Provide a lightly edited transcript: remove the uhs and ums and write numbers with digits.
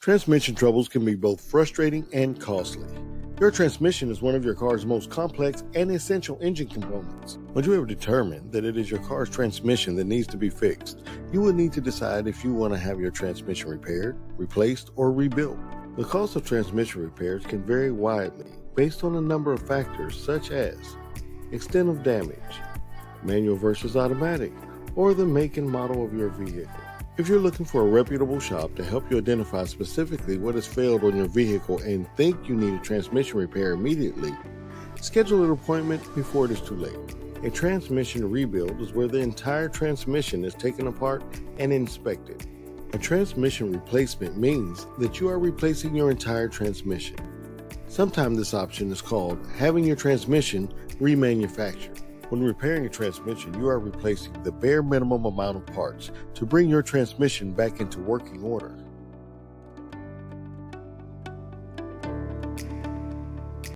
Transmission troubles can be both frustrating and costly. Your transmission is one of your car's most complex and essential engine components. Once you have determined that it is your car's transmission that needs to be fixed, you will need to decide if you want to have your transmission repaired, replaced, or rebuilt. The cost of transmission repairs can vary widely based on a number of factors such as extent of damage, manual versus automatic, or the make and model of your vehicle. If you're looking for a reputable shop to help you identify specifically what has failed on your vehicle and think you need a transmission repair immediately, schedule an appointment before it is too late. A transmission rebuild is where the entire transmission is taken apart and inspected. A transmission replacement means that you are replacing your entire transmission. Sometimes this option is called having your transmission remanufactured. When repairing a transmission, you are replacing the bare minimum amount of parts to bring your transmission back into working order.